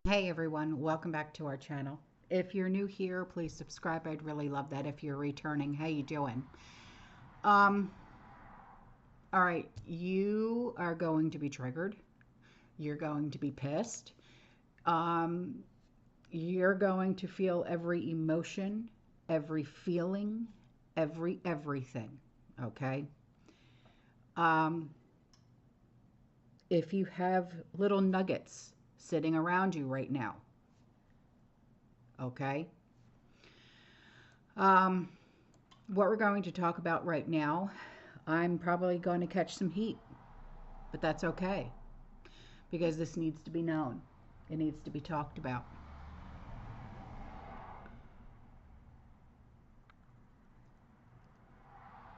Hey everyone, welcome back to our channel. If you're new here, please subscribe. I'd really love that. If you're returning, how you doing? Um, all right, you are going to be triggered. You're going to be pissed. Um, you're going to feel every emotion, every feeling, everything, okay? Um, if you have little nuggets sitting around you right now, okay? Um, what we're going to talk about right now, I'm probably going to catch some heat, but that's okay because this needs to be known. It needs to be talked about.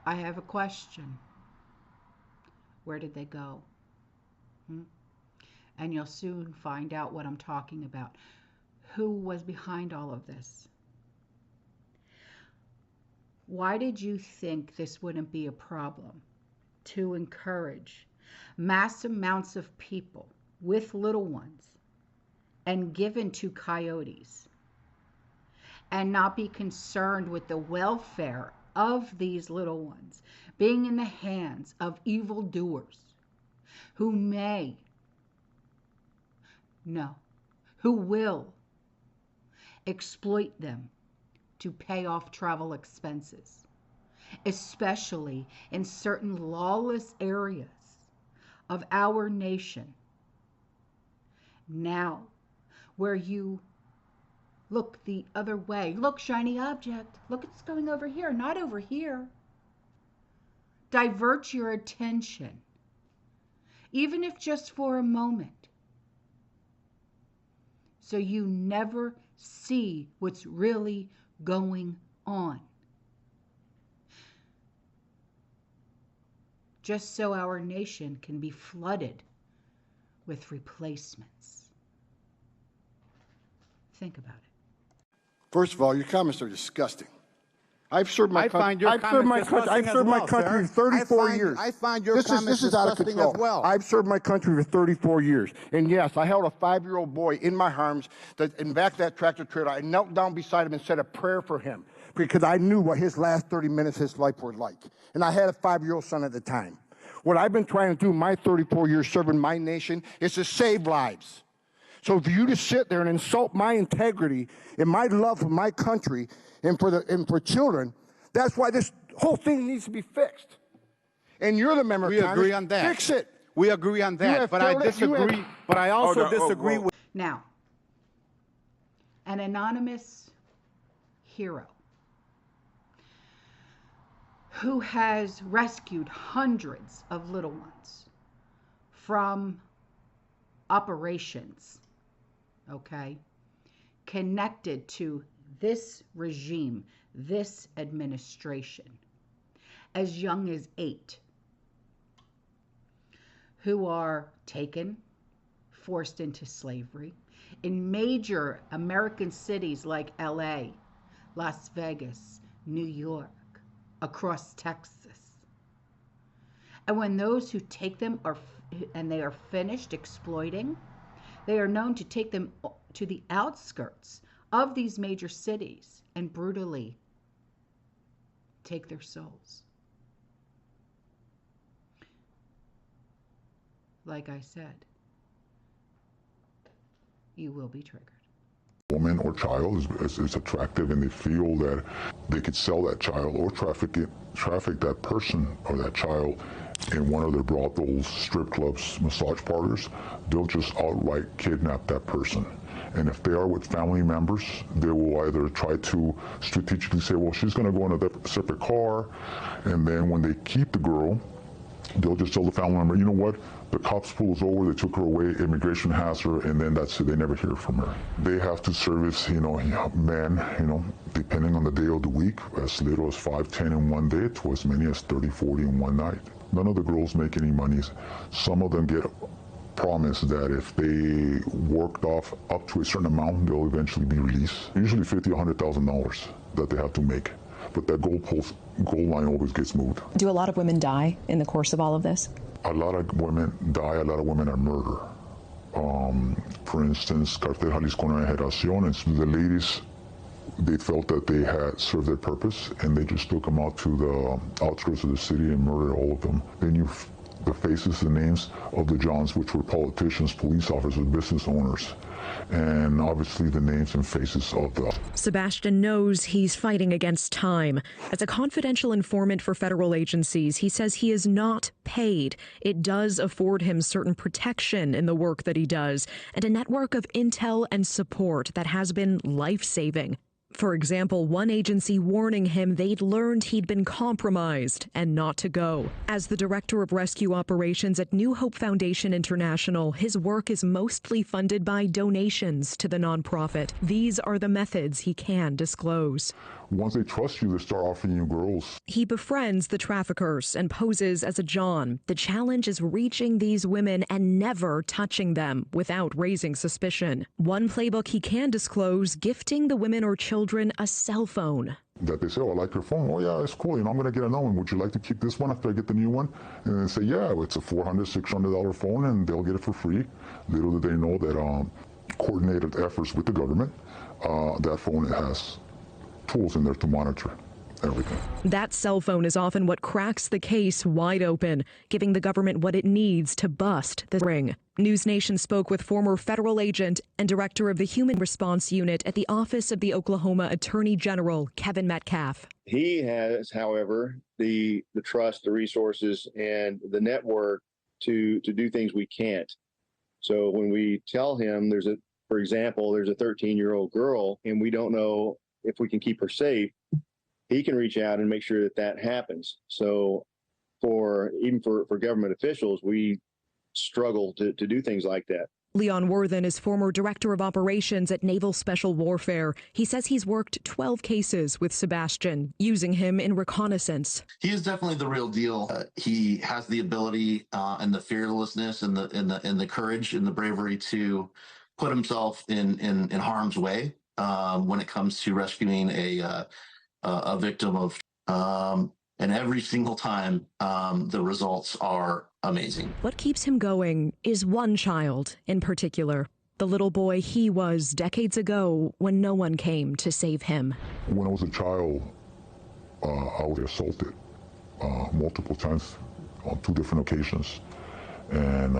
I have a question. Where did they go? And you'll soon find out what I'm talking about. Who was behind all of this? Why did you think this wouldn't be a problem to encourage mass amounts of people with little ones and given to coyotes and not be concerned with the welfare of these little ones being in the hands of evildoers who may, no, who will exploit them to pay off travel expenses, especially in certain lawless areas of our nation. Now, where you look the other way, look, shiny object, look, it's going over here, not over here. Divert your attention, even if just for a moment, so you never see what's really going on. Just so our nation can be flooded with replacements. Think about it. First of all, your comments are disgusting. I've served my I find your country. I've served my country for 34 years. I find your comments This is out of disgusting control. as well. I've served my country for 34 years. And yes, I held a 5-year-old boy in my arms in back of that tractor trailer. I knelt down beside him and said a prayer for him because I knew what his last 30 minutes of his life were like. And I had a 5-year-old son at the time. What I've been trying to do my 34 years serving my nation is to save lives. So for you to sit there and insult my integrity and my love for my country and for children, that's why this whole thing needs to be fixed. And you're the member of Congress. We agree on that. Fix it. We agree on that, but I disagree. But I also disagree with. Now, an anonymous hero who has rescued hundreds of little ones from operations, okay, connected to this regime, this administration, as young as 8, who are taken, forced into slavery in major American cities like LA, Las Vegas, New York, across Texas. And when those who take them and they are finished exploiting, they are known to take them to the outskirts of these major cities and brutally take their souls. Like I said, you will be triggered. Woman or child is attractive and they feel that they could sell that child or traffic that person or that child in one of their brothels, strip clubs, massage parlors, they'll just outright kidnap that person. And if they are with family members, they will either try to strategically say, well, she's going to go in a separate car. And then when they keep the girl, they'll just tell the family member, you know what, the cops pulled us over, they took her away, immigration has her, and then that's it, they never hear from her. They have to service, men, depending on the day of the week, as little as 5, 10 in one day to as many as 30, 40 in one night. None of the girls make any money. Some of them get promised that if they worked off up to a certain amount, they'll eventually be released. Usually $50,000 or $100,000 that they have to make. But that goal line always gets moved. Do a lot of women die in the course of all of this? A lot of women die, a lot of women are murdered. For instance, Cartel Jalisco Nueva Generaciones, the ladies, they felt that they had served their purpose, and they just took them out to the outskirts of the city and murdered all of them. They knew the faces, the names of the Johns, which were politicians, police officers, business owners, and obviously the names and faces of the... Sebastian knows he's fighting against time. As a confidential informant for federal agencies, he says he is not paid. It does afford him certain protection in the work that he does, and a network of intel and support that has been life-saving. For example, one agency warning him they'd learned he'd been compromised and not to go. As the director of rescue operations at New Hope Foundation International, his work is mostly funded by donations to the nonprofit. These are the methods he can disclose. Once they trust you, they start offering you girls. He befriends the traffickers and poses as a John. The challenge is reaching these women and never touching them without raising suspicion. One playbook he can disclose, gifting the women or children a cell phone. That they say, oh, I like your phone. Oh, yeah, it's cool. I'm going to get another one. Would you like to keep this one after I get the new one? And they say, yeah, it's a $400, $600 phone, and they'll get it for free. Little do they know that coordinated efforts with the government, that phone has tools in there to monitor everything. That cell phone is often what cracks the case wide open, giving the government what it needs to bust the ring. News Nation spoke with former federal agent and director of the Human Response Unit at the Office of the Oklahoma Attorney General, Kevin Metcalf. He has, however, the trust, the resources, and the network to do things we can't. So when we tell him for example, there's a 13-year-old girl and we don't know if we can keep her safe, he can reach out and make sure that happens. So even for government officials, we struggle to do things like that. Leon Worthen is former director of operations at Naval Special Warfare. He says he's worked 12 cases with Sebastian, using him in reconnaissance. He is definitely the real deal. He has the ability and the fearlessness and the courage and the bravery to put himself in harm's way when it comes to rescuing a victim of. And every single time, the results are amazing. What keeps him going is one child in particular, the little boy he was decades ago when no one came to save him. When I was a child, I was assaulted multiple times on 2 different occasions. And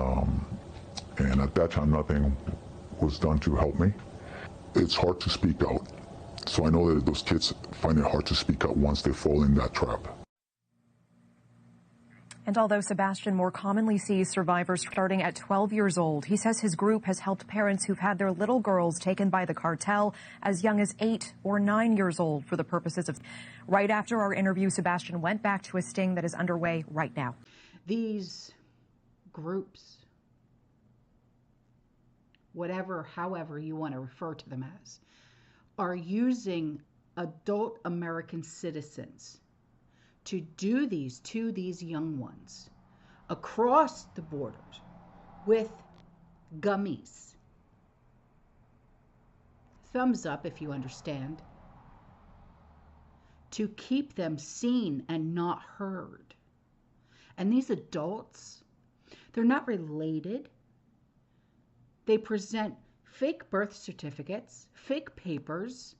at that time, nothing was done to help me. It's hard to speak out. So I know that those kids find it hard to speak out once they fall in that trap. And although Sebastian more commonly sees survivors starting at 12 years old, he says his group has helped parents who've had their little girls taken by the cartel as young as 8 or 9 years old for the purposes of... Right after our interview, Sebastian went back to a sting that is underway right now. These groups, however you want to refer to them as, are using adult American citizens to do these to these young ones across the borders with gummies. Thumbs up if you understand. To keep them seen and not heard. And these adults, they're not related. They present fake birth certificates, fake papers.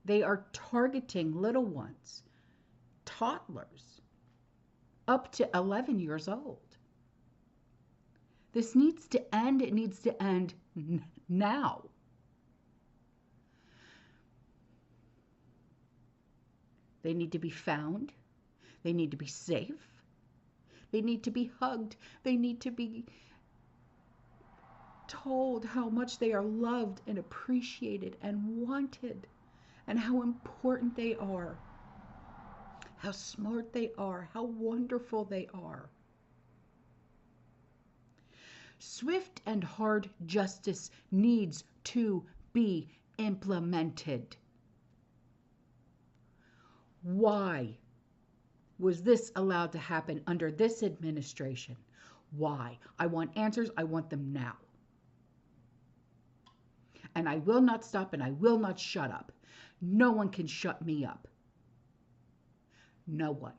They are targeting little ones, toddlers, up to 11 years old. This needs to end. It needs to end now. They need to be found. They need to be safe. They need to be hugged. They need to be told how much they are loved and appreciated and wanted, and how important they are, how smart they are, how wonderful they are. Swift and hard justice needs to be implemented. Why was this allowed to happen under this administration? Why? I want answers. I want them now. And I will not stop and I will not shut up. No one can shut me up. No one.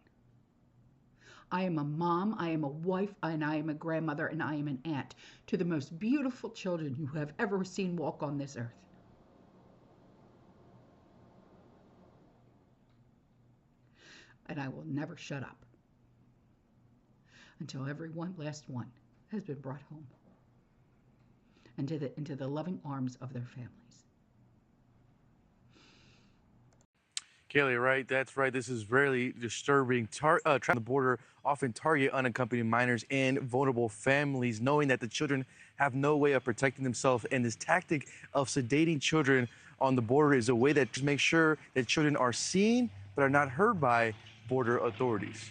I am a mom, I am a wife, and I am a grandmother, and I am an aunt to the most beautiful children you have ever seen walk on this earth. And I will never shut up until every last one has been brought home into the loving arms of their families. Kaylee, right? That's right. This is really disturbing. Trying the border often target unaccompanied minors and vulnerable families, knowing that the children have no way of protecting themselves. And this tactic of sedating children on the border is a way that just makes sure that children are seen but are not heard by border authorities.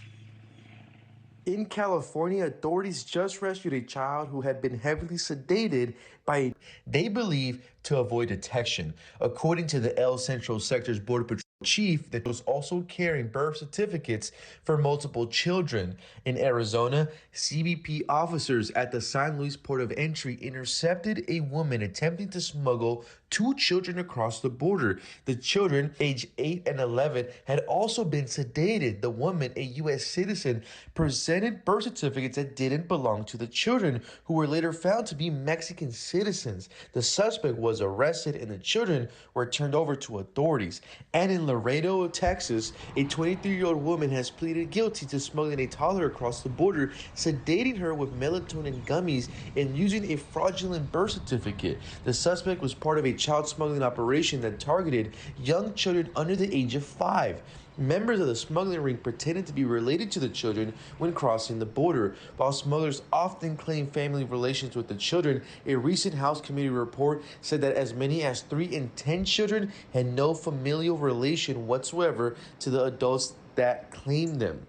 In California, authorities just rescued a child who had been heavily sedated by, they believe, to avoid detection. According to the El Centro Sector's Border Patrol chief, that was also carrying birth certificates for multiple children. In Arizona, CBP officers at the San Luis Port of Entry intercepted a woman attempting to smuggle 2 children across the border. The children, aged 8 and 11, had also been sedated. The woman, a U.S. citizen, presented birth certificates that didn't belong to the children, who were later found to be Mexican citizens. The suspect was arrested and the children were turned over to authorities. And in Laredo, Texas, a 23-year-old woman has pleaded guilty to smuggling a toddler across the border, sedating her with melatonin gummies, and using a fraudulent birth certificate. The suspect was part of a child smuggling operation that targeted young children under the age of 5. Members of the smuggling ring pretended to be related to the children when crossing the border. While smugglers often claim family relations with the children, a recent House committee report said that as many as 3 in 10 children had no familial relation whatsoever to the adults that claimed them.